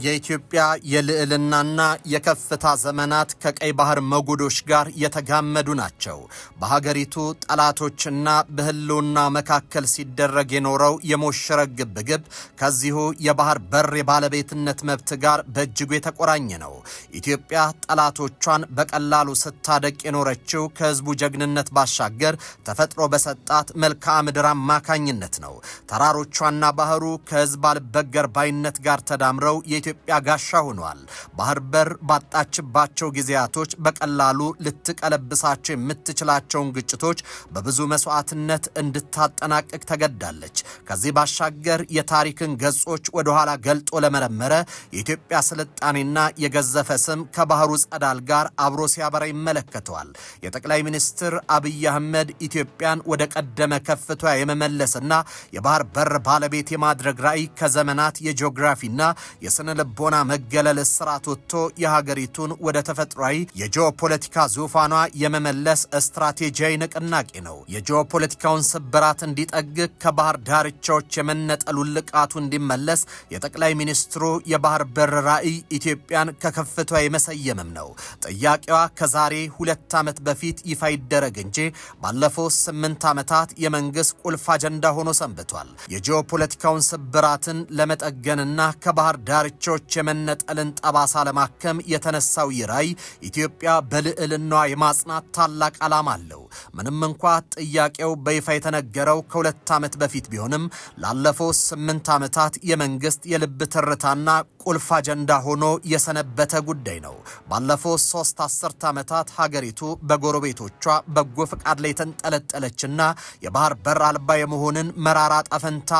የኢትዮጵያ የልዕልናና የከፍታ ዘመናት ከቀይ ባህር መጉዶች ጋር የተጋመዱ ናቸው። በሀገሪቱ ጠላቶችና በህልውና መካከል ሲደረግ የኖረው የሞሸረግ ግብግብ ከዚሁ የባህር በር የባለቤትነት መብት ጋር በእጅጉ የተቆራኘ ነው። ኢትዮጵያ ጠላቶቿን በቀላሉ ስታደቅ የኖረችው ከህዝቡ ጀግንነት ባሻገር ተፈጥሮ በሰጣት መልክዓ ምድር አማካኝነት ነው። ተራሮቿና ባህሩ ከህዝብ አልበገር ባይነት ጋር ተዳምረው የኢትዮጵያ ጋሻ ሆኗል። ባህር በር ባጣችባቸው ጊዜያቶች በቀላሉ ልትቀለብሳቸው የምትችላቸውን ግጭቶች በብዙ መስዋዕትነት እንድታጠናቅቅ ተገዳለች። ከዚህ ባሻገር የታሪክን ገጾች ወደ ኋላ ገልጦ ለመረመረ የኢትዮጵያ ስልጣኔና የገዘፈ ስም ከባህሩ ጸዳል ጋር አብሮ ሲያበራ ይመለከተዋል። የጠቅላይ ሚኒስትር አብይ አህመድ ኢትዮጵያን ወደ ቀደመ ከፍቷ የመመለስና የባህር በር ባለቤት የማድረግ ራዕይ ከዘመናት የጂኦግራፊና የስነ ልቦና መገለል ስርዓት ወጥቶ የሀገሪቱን ወደ ተፈጥሯዊ የጂኦፖለቲካ ዙፋኗ የመመለስ ስትራቴጂያዊ ንቅናቄ ነው። የጂኦፖለቲካውን ስብራት እንዲጠግግ ከባህር ዳርቻዎች የመነጠሉ ልቃቱ እንዲመለስ የጠቅላይ ሚኒስትሩ የባህር በር ራዕይ ኢትዮጵያን ከከፍቷ የመሰየምም ነው። ጥያቄዋ ከዛሬ 2 ዓመት በፊት ይፋ ይደረግ እንጂ ባለፈው 8 ዓመታት የመንግስት ቁልፍ አጀንዳ ሆኖ ሰንብቷል። የጂኦፖለቲካውን ስብራትን ለመጠገንና ከባህር ዳርቻዎች የመነጠልን ጠባሳ ለማከም የተነሳው ራዕይ ኢትዮጵያ በልዕልናዋ የማጽናት ታላቅ ዓላማ አለው። ምንም እንኳ ጥያቄው በይፋ የተነገረው ከ2 ዓመት በፊት ቢሆንም ላለፈው 8 ዓመታት የመንግስት የልብ ትርታና ቁልፍ አጀንዳ ሆኖ የሰነበተ ጉዳይ ነው። ባለፈው 3 አስርት ዓመታት ሀገሪቱ በጎረቤቶቿ በጎ ፈቃድ ላይ ተንጠለጠለችና የባህር በር አልባ የመሆንን መራራ ጠፈንታ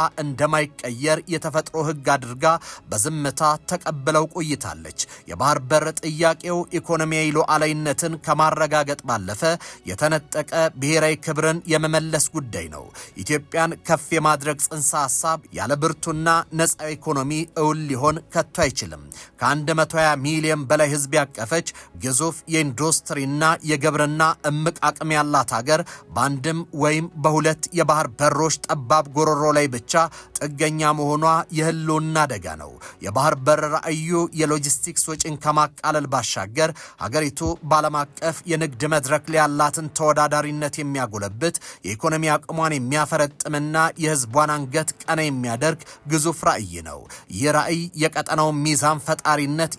እንደማይቀየር የተፈጥሮ ሕግ አድርጋ በዝምታ ተቀብለው ቆይታለች። የባህር በር ጥያቄው ኢኮኖሚያዊ ሉዓላዊነትን ከማረጋገጥ ባለፈ የተነጠቀ ብሔራዊ ክብርን የመመለስ ጉዳይ ነው። ኢትዮጵያን ከፍ የማድረግ ጽንሰ ሐሳብ ያለ ብርቱና ነፃ ኢኮኖሚ እውን ሊሆን ከቶ አይችልም። ከ120 ሚሊዮን በላይ ህዝብ ያቀፈች ግዙፍ የኢንዱስትሪና የግብርና እምቅ አቅም ያላት ሀገር በአንድም ወይም በሁለት የባህር በሮች ጠባብ ጎሮሮ ላይ ብቻ ጥገኛ መሆኗ የህልውና አደጋ ነው። የባህር በር ራዕዩ የሎጂስቲክስ ወጪን ከማቃለል ባሻገር ሀገሪቱ በዓለም አቀፍ የንግድ መድረክ ላይ ያላትን ተወዳዳሪነት የሚያጎለብት የኢኮኖሚ አቅሟን የሚያፈረጥምና የህዝቧን አንገት ቀና የሚያደርግ ግዙፍ ራዕይ ነው። ይህ ራዕይ የቀጠናው ሚዛን ፈጣሪነት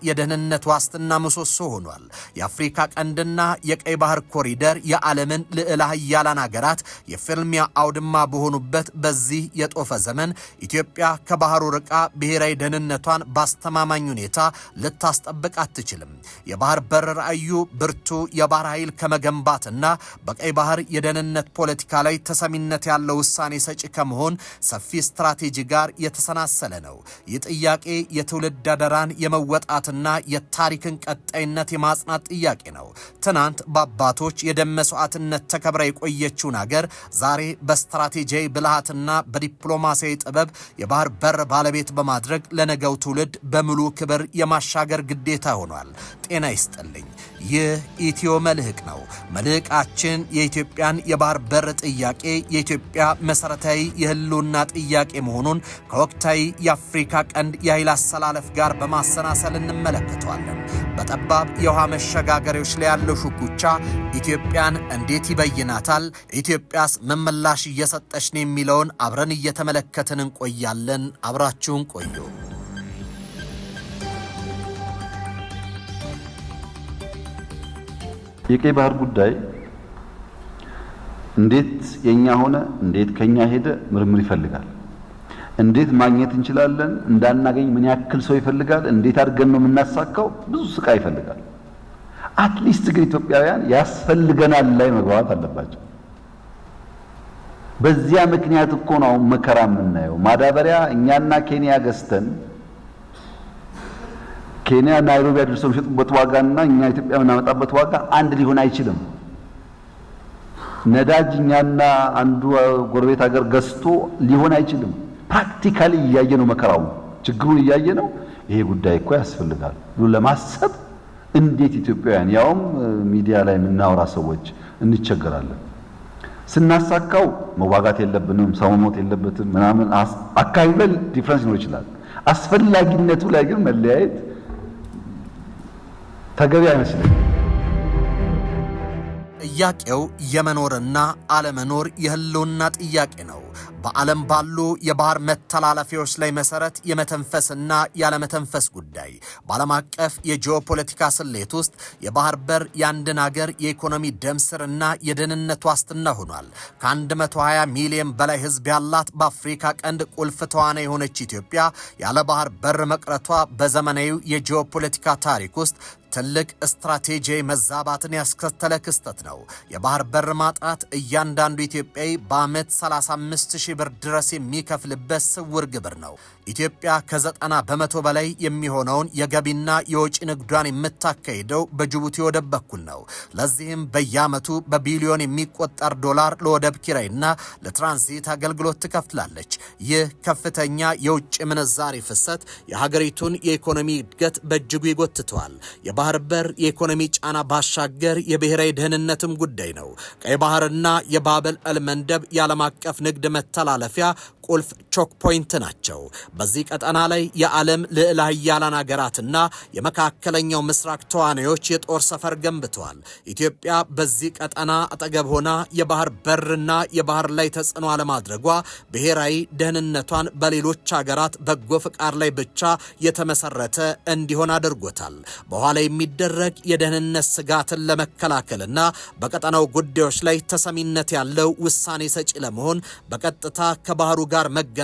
የደህንነት ዋስትና ምሰሶ ሆኗል። የአፍሪካ ቀንድና የቀይ ባህር ኮሪደር የዓለምን ልዕለ ኃያላን ሀገራት የፍልሚያ አውድማ በሆኑበት በዚህ የጦፈ ዘመን ኢትዮጵያ ከባህሩ ርቃ ብሔራዊ ደህንነቷን ባስተማማኝ ሁኔታ ልታስጠብቅ አትችልም። የባህር በር ራዕዩ ብርቱ የባህር ኃይል ከመገንባትና በቀይ ባህር የደህንነት ፖለቲካ ላይ ተሰሚነት ያለው ውሳኔ ሰጪ ከመሆን ሰፊ ስትራቴጂ ጋር የተሰናሰለ ነው። ይህ ጥያቄ የትውልድ አደራን የመወጣትና የታሪክን ቀጣይነት የማጽናት ጥያቄ ነው። ትናንት በአባቶች የደም መስዋዕትነት ተከብራ የቆየችውን ሀገር ዛሬ በስትራቴጂያዊ ብልሃትና በዲፕሎማሲያዊ ጥበብ የባህር በር ባለቤት በማድረግ ለነገው ትውልድ በሙሉ ክብር የማሻገር ግዴታ ሆኗል። ጤና ይስጥልኝ። ይህ ኢትዮ መልህቅ ነው። መልህቃችን የኢትዮጵያን የባህር በር ጥያቄ የኢትዮጵያ መሰረታዊ የህልውና ጥያቄ መሆኑን ከወቅታዊ የአፍሪካ ቀንድ የኃይል አሰላለፍ ጋር በማሰናሰል እንመለከተዋለን። በጠባብ የውሃ መሸጋገሪያዎች ላይ ያለው ሹኩቻ ኢትዮጵያን እንዴት ይበይናታል? ኢትዮጵያስ ምን ምላሽ እየሰጠች ነው የሚለውን አብረን እየተመለከትን እንቆያለን። አብራችሁን ቆዩ። የቀይ ባህር ጉዳይ እንዴት የኛ ሆነ፣ እንዴት ከኛ ሄደ ምርምር ይፈልጋል። እንዴት ማግኘት እንችላለን፣ እንዳናገኝ ምን ያክል ሰው ይፈልጋል፣ እንዴት አድርገን ነው የምናሳካው፣ ብዙ ስቃይ ይፈልጋል። አትሊስት ግን ኢትዮጵያውያን ያስፈልገናል ላይ መግባባት አለባቸው። በዚያ ምክንያት እኮ ነው መከራ የምናየው። ማዳበሪያ እኛና ኬንያ ገዝተን ኬንያ ናይሮቢ አድርሰው የሚሸጡበት ዋጋና እኛ ኢትዮጵያ የምናመጣበት ዋጋ አንድ ሊሆን አይችልም። ነዳጅ እኛና አንዱ ጎረቤት ሀገር ገዝቶ ሊሆን አይችልም። ፕራክቲካሊ እያየ ነው መከራው፣ ችግሩን እያየ ነው። ይሄ ጉዳይ እኮ ያስፈልጋል ብሎ ለማሰብ እንዴት ኢትዮጵያውያን ያውም ሚዲያ ላይ የምናወራ ሰዎች እንቸገራለን። ስናሳካው መዋጋት የለብንም፣ ሰው መሞት የለበትም ምናምን አካባቢ ዲፍረንስ ይኖር ይችላል። አስፈላጊነቱ ላይ ግን መለያየት ተገቢ አይመስልም። ጥያቄው የመኖርና አለመኖር የህልውና ጥያቄ ነው። በዓለም ባሉ የባህር መተላለፊያዎች ላይ መሰረት የመተንፈስና ያለመተንፈስ ጉዳይ በዓለም አቀፍ የጂኦፖለቲካ ስሌት ውስጥ የባህር በር የአንድን ሀገር የኢኮኖሚ ደም ስርና የደህንነት ዋስትና ሆኗል። ከ120 ሚሊዮን በላይ ህዝብ ያላት በአፍሪካ ቀንድ ቁልፍ ተዋናይ የሆነች ኢትዮጵያ ያለ ባህር በር መቅረቷ በዘመናዊው የጂኦፖለቲካ ታሪክ ውስጥ ትልቅ ስትራቴጂያዊ መዛባትን ያስከተለ ክስተት ነው። የባህር በር ማጣት እያንዳንዱ ኢትዮጵያዊ በዓመት 35,000 ብር ድረስ የሚከፍልበት ስውር ግብር ነው። ኢትዮጵያ ከ90 በመቶ በላይ የሚሆነውን የገቢና የወጪ ንግዷን የምታካሂደው በጅቡቲ ወደብ በኩል ነው። ለዚህም በየዓመቱ በቢሊዮን የሚቆጠር ዶላር ለወደብ ኪራይና ለትራንዚት አገልግሎት ትከፍላለች። ይህ ከፍተኛ የውጭ ምንዛሪ ፍሰት የሀገሪቱን የኢኮኖሚ እድገት በእጅጉ ይጎትተዋል። የባህር በር የኢኮኖሚ ጫና ባሻገር የብሔራዊ ደህንነትም ጉዳይ ነው። ቀይ ባህርና የባበል አልመንደብ የዓለም አቀፍ ንግድ መተላለፊያ ቁልፍ ቾክ ፖይንት ናቸው። በዚህ ቀጠና ላይ የዓለም ልዕለ ኃያላን ሀገራትና የመካከለኛው ምስራቅ ተዋናዮች የጦር ሰፈር ገንብተዋል። ኢትዮጵያ በዚህ ቀጠና አጠገብ ሆና የባህር በርና የባህር ላይ ተጽዕኖ አለማድረጓ ብሔራዊ ደህንነቷን በሌሎች ሀገራት በጎ ፍቃድ ላይ ብቻ የተመሰረተ እንዲሆን አድርጎታል። በኋላ የሚደረግ የደህንነት ስጋትን ለመከላከልና በቀጠናው ጉዳዮች ላይ ተሰሚነት ያለው ውሳኔ ሰጪ ለመሆን በቀጥታ ከባህሩ ጋር መገናኘት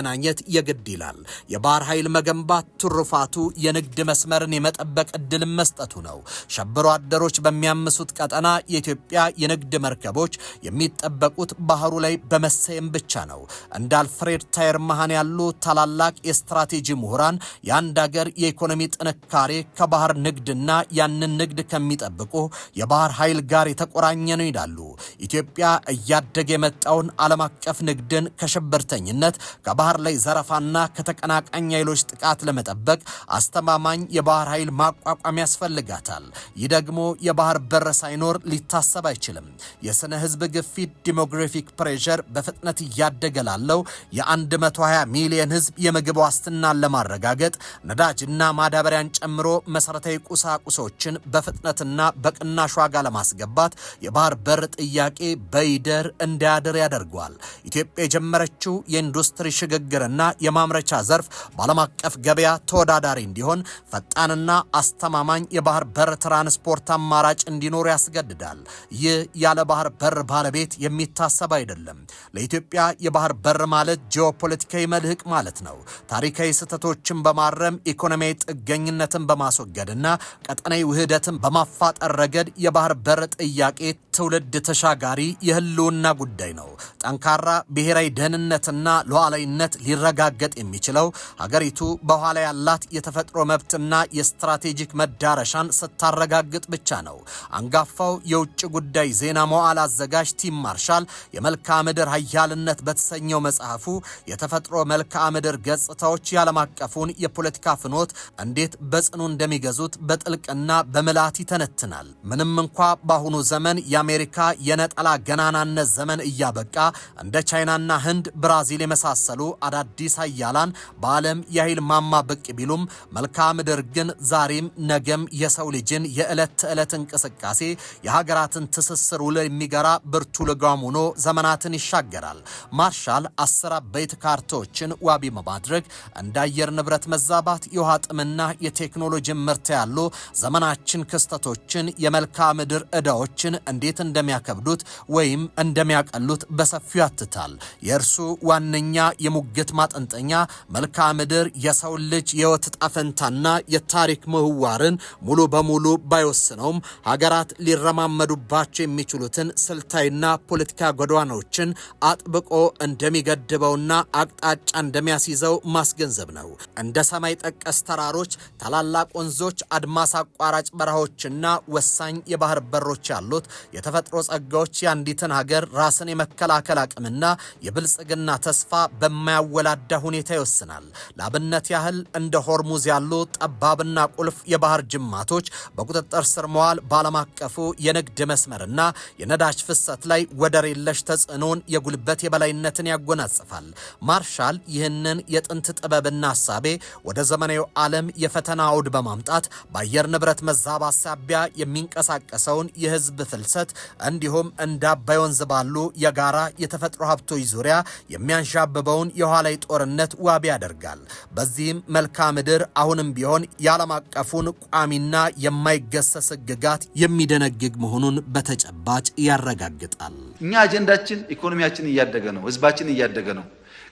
የግድ ይላል። የባህር ኃይል መገንባት ትሩፋቱ የንግድ መስመርን የመጠበቅ እድል መስጠቱ ነው። ሸብሮ አደሮች በሚያምሱት ቀጠና የኢትዮጵያ የንግድ መርከቦች የሚጠበቁት ባህሩ ላይ በመሰየም ብቻ ነው። እንደ አልፍሬድ ታየር መሃን ያሉ ታላላቅ የስትራቴጂ ምሁራን የአንድ ሀገር የኢኮኖሚ ጥንካሬ ከባህር ንግድና ያንን ንግድ ከሚጠብቁ የባህር ኃይል ጋር የተቆራኘ ነው ይላሉ። ኢትዮጵያ እያደገ የመጣውን ዓለም አቀፍ ንግድን ከሽብርተኝነት ከባህር ላይ ዘረፋና ከተቀናቃኝ ኃይሎች ጥቃት ለመጠበቅ አስተማማኝ የባህር ኃይል ማቋቋም ያስፈልጋታል። ይህ ደግሞ የባህር በር ሳይኖር ሊታሰብ አይችልም። የስነ ህዝብ ግፊት ዲሞግራፊክ ፕሬሸር በፍጥነት እያደገ ላለው የ120 ሚሊዮን ህዝብ የምግብ ዋስትናን ለማረጋገጥ ነዳጅና ማዳበሪያን ጨምሮ መሰረታዊ ቁሳቁሶችን በፍጥነትና በቅናሽ ዋጋ ለማስገባት የባህር በር ጥያቄ በይደር እንዳያድር ያደርገዋል። ኢትዮጵያ የጀመረችው የኢንዱስትሪ ሽግግርና የማምረቻ ዘርፍ በዓለም አቀፍ ገበያ ተወዳዳሪ እንዲሆን ፈጣንና አስተማማኝ የባህር በር ትራንስፖርት አማራጭ እንዲኖር ያስገድዳል። ይህ ያለ ባህር በር ባለቤት የሚታሰብ አይደለም። ለኢትዮጵያ የባህር በር ማለት ጂኦፖለቲካዊ መልህቅ ማለት ነው። ታሪካዊ ስህተቶችን በማረም ኢኮኖሚያዊ ጥገኝነትን በማስወገድና ቀጠናዊ ውህደትን በማፋጠር ረገድ የባህር በር ጥያቄ ትውልድ ተሻጋሪ የህልውና ጉዳይ ነው። ጠንካራ ብሔራዊ ደህንነትና ሉዓላዊነት ሊረጋገጥ የሚችለው ሀገሪቱ በኋላ ያላት የተፈጥሮ መብትና የስትራቴጂክ መዳረሻን ስታረጋግጥ ብቻ ነው። አንጋፋው የውጭ ጉዳይ ዜና መዋዕል አዘጋጅ ቲም ማርሻል የመልክዓ ምድር ኃያልነት በተሰኘው መጽሐፉ የተፈጥሮ መልክዓ ምድር ገጽታዎች የዓለም አቀፉን የፖለቲካ ፍኖት እንዴት በጽኑ እንደሚገዙት በጥልቅና በምልአት ይተነትናል። ምንም እንኳ በአሁኑ ዘመን የአሜሪካ የነጠላ ገናናነት ዘመን እያበቃ እንደ ቻይናና ህንድ፣ ብራዚል የመሳሰሉ አዳዲስ ኃያላን በዓለም የኃይል ማማ ብቅ ቢሉም መልክዓ ምድር ግን ዛሬም ነገም የሰው ልጅን የዕለት ተዕለት እንቅስቃሴ የሀገራትን ትስስር ውል የሚገራ ብርቱ ልጓም ሆኖ ዘመናትን ይሻገራል። ማርሻል 10 አበይት ካርታዎችን ዋቢ በማድረግ እንደ አየር ንብረት መዛባት፣ የውሃ ጥምና የቴክኖሎጂ ምርት ያሉ ዘመናችን ክስተቶችን የመልክዓ ምድር ዕዳዎችን እንዴት እንደሚያከብዱት ወይም እንደሚያቀሉት በሰፊው ያትታል። የእርሱ ዋነኛ የሙግት ማጠንጠኛ መልክዓ ምድር የሰው ልጅ የህይወት ጣፈንታና የታሪክ ምህዋርን ሙሉ በሙሉ ባይወስነውም ሀገራት ሊረማመዱባቸው የሚችሉትን ስልታዊና ፖለቲካ ጎዳናዎችን አጥብቆ እንደሚገድበውና አቅጣጫ እንደሚያስይዘው ማስገንዘብ ነው። እንደ ሰማይ ጠቀስ ተራሮች፣ ታላላቅ ወንዞች፣ አድማስ አቋራጭ በረሃዎችና ወሳኝ የባህር በሮች ያሉት የተፈጥሮ ጸጋዎች የአንዲትን ሀገር ራስን የመከላከል አቅምና የብልጽግና ተስፋ በማያወላዳ ሁኔታ ይወስናል። ለአብነት ያህል እንደ ሆርሙዝ ያሉ ጠባብና ቁልፍ የባህር ጅማቶች በቁጥጥር ስር መዋል በዓለም አቀፉ የንግድ መስመርና የነዳጅ ፍሰት ላይ ወደር የለሽ ተጽዕኖን የጉልበት የበላይነትን ያጎናጽፋል። ማርሻል ይህንን የጥንት ጥበብና ሐሳቤ ወደ ዘመናዊ ዓለም የፈተና አውድ በማምጣት በአየር ንብረት መዛባት ሳቢያ የሚንቀሳቀሰውን የህዝብ ፍልሰት እንዲሁም እንደ አባይ ወንዝ ባሉ የጋራ የተፈጥሮ ሀብቶች ዙሪያ የሚያንዣብበውን የውሃ ላይ ጦርነት ዋቢ ያደርጋል። በዚህም መልክዓ ምድር አሁንም ቢሆን የዓለም አቀፉን ቋሚና የማይገሰስ ሕግጋት የሚደነግግ መሆኑን በተጨባጭ ያረጋግጣል። እኛ አጀንዳችን ኢኮኖሚያችን እያደገ ነው፣ ህዝባችን እያደገ ነው።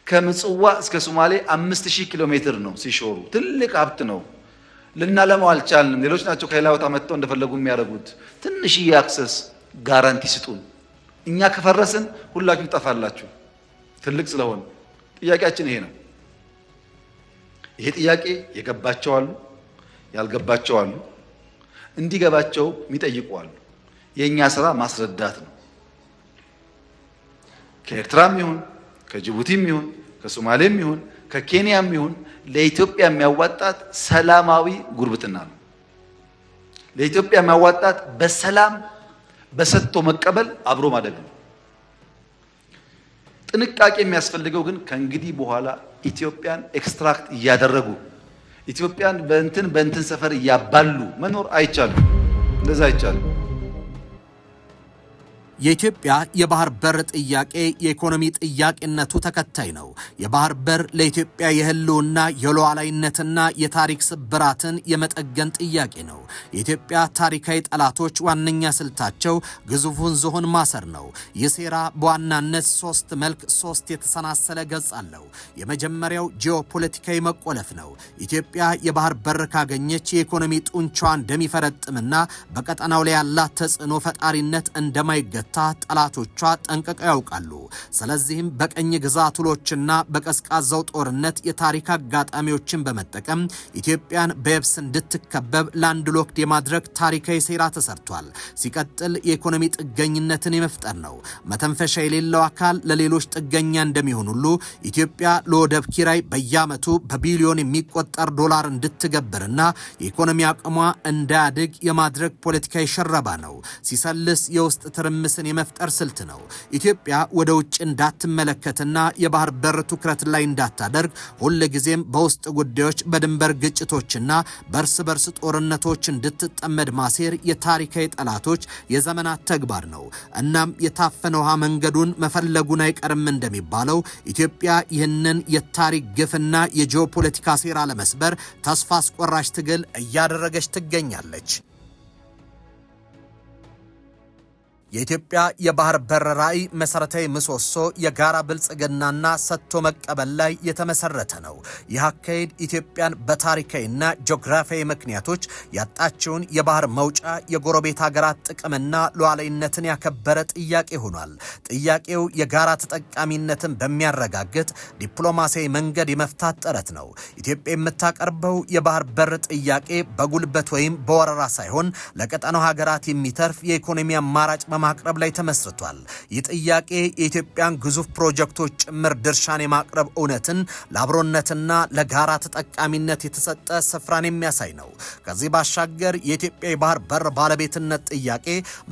ከምጽዋ እስከ ሶማሌ 5000 ኪሎ ሜትር ነው ሲሾሩ፣ ትልቅ ሀብት ነው። ልናለማው አልቻልንም። ሌሎች ናቸው ከሌላ ቦታ መጥተው እንደፈለጉ የሚያደርጉት። ትንሽዬ አክሰስ ጋራንቲ ስጡን። እኛ ከፈረስን ሁላችሁ ጠፋላችሁ። ትልቅ ስለሆነ ጥያቄያችን ይሄ ነው። ይሄ ጥያቄ የገባቸው አሉ፣ ያልገባቸው አሉ፣ እንዲገባቸው የሚጠይቁ አሉ። የኛ ስራ ማስረዳት ነው። ከኤርትራም ይሁን ከጅቡቲም ይሁን ከሶማሌም ይሁን ከኬንያም ይሁን ለኢትዮጵያ የሚያዋጣት ሰላማዊ ጉርብትና ነው። ለኢትዮጵያ የሚያዋጣት በሰላም በሰጥቶ መቀበል አብሮ ማደግ ነው። ጥንቃቄ የሚያስፈልገው ግን ከእንግዲህ በኋላ ኢትዮጵያን ኤክስትራክት እያደረጉ ኢትዮጵያን በእንትን ሰፈር እያባሉ መኖር አይቻልም። እንደዛ አይቻልም። የኢትዮጵያ የባህር በር ጥያቄ የኢኮኖሚ ጥያቄነቱ ተከታይ ነው። የባህር በር ለኢትዮጵያ የህልውና የሉዓላዊነትና የታሪክ ስብራትን የመጠገን ጥያቄ ነው። የኢትዮጵያ ታሪካዊ ጠላቶች ዋነኛ ስልታቸው ግዙፉን ዝሆን ማሰር ነው። ይህ ሴራ በዋናነት ሶስት መልክ፣ ሶስት የተሰናሰለ ገጽ አለው። የመጀመሪያው ጂኦፖለቲካዊ መቆለፍ ነው። ኢትዮጵያ የባህር በር ካገኘች የኢኮኖሚ ጡንቻዋ እንደሚፈረጥምና በቀጠናው ላይ ያላት ተጽዕኖ ፈጣሪነት እንደማይገ ጠላቶቿ ጠንቅቀው ያውቃሉ። ስለዚህም በቀኝ ግዛት ውሎችና በቀዝቃዛው ጦርነት የታሪክ አጋጣሚዎችን በመጠቀም ኢትዮጵያን በየብስ እንድትከበብ ላንድ ሎክድ የማድረግ ታሪካዊ ሴራ ተሰርቷል። ሲቀጥል የኢኮኖሚ ጥገኝነትን የመፍጠር ነው። መተንፈሻ የሌለው አካል ለሌሎች ጥገኛ እንደሚሆን ሁሉ ኢትዮጵያ ለወደብ ኪራይ በየዓመቱ በቢሊዮን የሚቆጠር ዶላር እንድትገብርና የኢኮኖሚ አቅሟ እንዳያድግ የማድረግ ፖለቲካዊ ሸረባ ነው። ሲሰልስ የውስጥ ትርምስ የመፍጠር ስልት ነው። ኢትዮጵያ ወደ ውጭ እንዳትመለከትና የባህር በር ትኩረት ላይ እንዳታደርግ ሁል ጊዜም በውስጥ ጉዳዮች በድንበር ግጭቶችና በርስ በርስ ጦርነቶች እንድትጠመድ ማሴር የታሪካዊ ጠላቶች የዘመናት ተግባር ነው። እናም የታፈነ ውሃ መንገዱን መፈለጉን አይቀርም እንደሚባለው ኢትዮጵያ ይህንን የታሪክ ግፍና የጂኦፖለቲካ ሴራ ለመስበር ተስፋ አስቆራሽ ትግል እያደረገች ትገኛለች። የኢትዮጵያ የባህር በር ራዕይ መሰረታዊ ምሰሶ የጋራ ብልጽግናና ሰጥቶ መቀበል ላይ የተመሰረተ ነው። ይህ አካሄድ ኢትዮጵያን በታሪካዊና ጂኦግራፊያዊ ምክንያቶች ያጣቸውን የባህር መውጫ የጎረቤት ሀገራት ጥቅምና ሉዓላዊነትን ያከበረ ጥያቄ ሆኗል። ጥያቄው የጋራ ተጠቃሚነትን በሚያረጋግጥ ዲፕሎማሲያዊ መንገድ የመፍታት ጥረት ነው። ኢትዮጵያ የምታቀርበው የባህር በር ጥያቄ በጉልበት ወይም በወረራ ሳይሆን ለቀጠናው ሀገራት የሚተርፍ የኢኮኖሚ አማራጭ ማቅረብ ላይ ተመስርቷል። ይህ ጥያቄ የኢትዮጵያን ግዙፍ ፕሮጀክቶች ጭምር ድርሻን የማቅረብ እውነትን ለአብሮነትና ለጋራ ተጠቃሚነት የተሰጠ ስፍራን የሚያሳይ ነው። ከዚህ ባሻገር የኢትዮጵያ የባህር በር ባለቤትነት ጥያቄ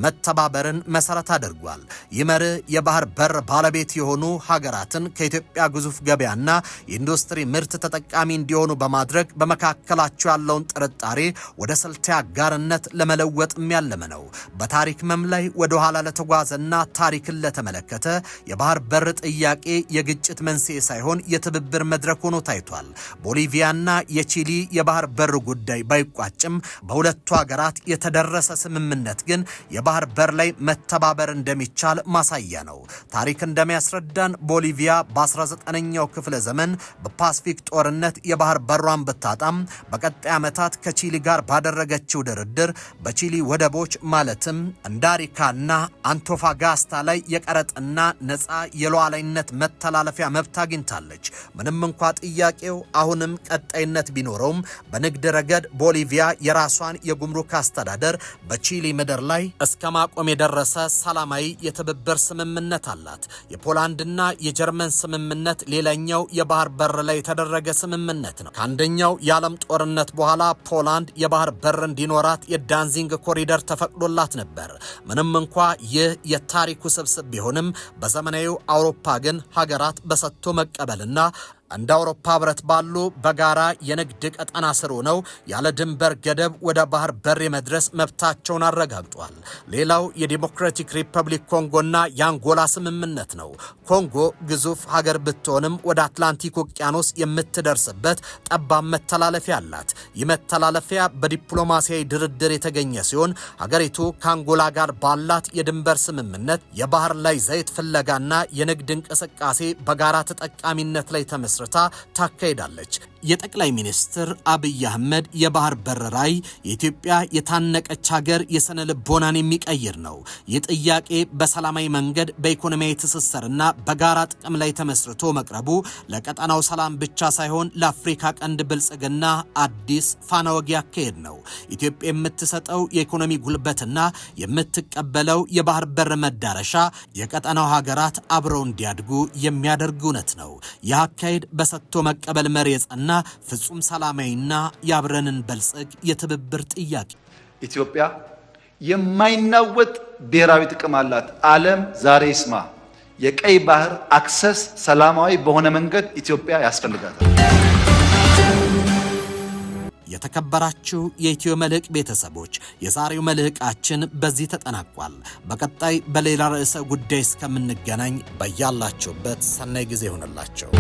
መተባበርን መሰረት አድርጓል። ይህ መርህ የባህር በር ባለቤት የሆኑ ሀገራትን ከኢትዮጵያ ግዙፍ ገበያና የኢንዱስትሪ ምርት ተጠቃሚ እንዲሆኑ በማድረግ በመካከላቸው ያለውን ጥርጣሬ ወደ ስልታዊ አጋርነት ለመለወጥ የሚያለመ ነው። በታሪክ መም ላይ ወደ ኋላ ለተጓዘና ታሪክን ለተመለከተ የባህር በር ጥያቄ የግጭት መንስኤ ሳይሆን የትብብር መድረክ ሆኖ ታይቷል። ቦሊቪያና የቺሊ የባህር በር ጉዳይ ባይቋጭም በሁለቱ ሀገራት የተደረሰ ስምምነት ግን የባህር በር ላይ መተባበር እንደሚቻል ማሳያ ነው። ታሪክ እንደሚያስረዳን ቦሊቪያ በ19ኛው ክፍለ ዘመን በፓሲፊክ ጦርነት የባህር በሯን ብታጣም በቀጣይ ዓመታት ከቺሊ ጋር ባደረገችው ድርድር በቺሊ ወደቦች ማለትም እንደ አሪካና ወደብና አንቶፋጋስታ ላይ የቀረጥና ነፃ የሉዓላዊነት መተላለፊያ መብት አግኝታለች። ምንም እንኳ ጥያቄው አሁንም ቀጣይነት ቢኖረውም በንግድ ረገድ ቦሊቪያ የራሷን የጉምሩክ አስተዳደር በቺሊ ምድር ላይ እስከ ማቆም የደረሰ ሰላማዊ የትብብር ስምምነት አላት። የፖላንድና የጀርመን ስምምነት ሌላኛው የባህር በር ላይ የተደረገ ስምምነት ነው። ከአንደኛው የዓለም ጦርነት በኋላ ፖላንድ የባህር በር እንዲኖራት የዳንዚንግ ኮሪደር ተፈቅዶላት ነበር። ምንም እንኳ ይህ የታሪኩ ስብስብ ቢሆንም በዘመናዊው አውሮፓ ግን ሀገራት በሰጥቶ መቀበልና እንደ አውሮፓ ህብረት ባሉ በጋራ የንግድ ቀጠና ስር ሆነው ያለ ድንበር ገደብ ወደ ባህር በር የመድረስ መብታቸውን አረጋግጧል። ሌላው የዲሞክራቲክ ሪፐብሊክ ኮንጎና የአንጎላ ስምምነት ነው። ኮንጎ ግዙፍ ሀገር ብትሆንም ወደ አትላንቲክ ውቅያኖስ የምትደርስበት ጠባብ መተላለፊያ አላት። ይህ መተላለፊያ በዲፕሎማሲያዊ ድርድር የተገኘ ሲሆን ሀገሪቱ ከአንጎላ ጋር ባላት የድንበር ስምምነት የባህር ላይ ዘይት ፍለጋና የንግድ እንቅስቃሴ በጋራ ተጠቃሚነት ላይ ተመስርታ ታካሂዳለች። የጠቅላይ ሚኒስትር አብይ አህመድ የባህር በር ራዕይ የኢትዮጵያ የታነቀች ሀገር የስነ ልቦናን የሚቀይር ነው። ይህ ጥያቄ በሰላማዊ መንገድ በኢኮኖሚያዊ ትስስርና በጋራ ጥቅም ላይ ተመስርቶ መቅረቡ ለቀጠናው ሰላም ብቻ ሳይሆን ለአፍሪካ ቀንድ ብልጽግና አዲስ ፋና ወጊ አካሄድ ነው። ኢትዮጵያ የምትሰጠው የኢኮኖሚ ጉልበትና የምትቀበለው የባህር በር መዳረሻ የቀጠናው ሀገራት አብረው እንዲያድጉ የሚያደርግ እውነት ነው። ይህ አካሄድ በሰጥቶ መቀበል መሪ የጸና ፍጹም ሰላማዊና ያብረንን በልጽግ የትብብር ጥያቄ። ኢትዮጵያ የማይናወጥ ብሔራዊ ጥቅም አላት። ዓለም ዛሬ ይስማ። የቀይ ባህር አክሰስ ሰላማዊ በሆነ መንገድ ኢትዮጵያ ያስፈልጋታል። የተከበራችሁ የኢትዮ መልሕቅ ቤተሰቦች የዛሬው መልሕቃችን በዚህ ተጠናቋል። በቀጣይ በሌላ ርዕሰ ጉዳይ እስከምንገናኝ በያላችሁበት ሰናይ ጊዜ ይሆንላችሁ።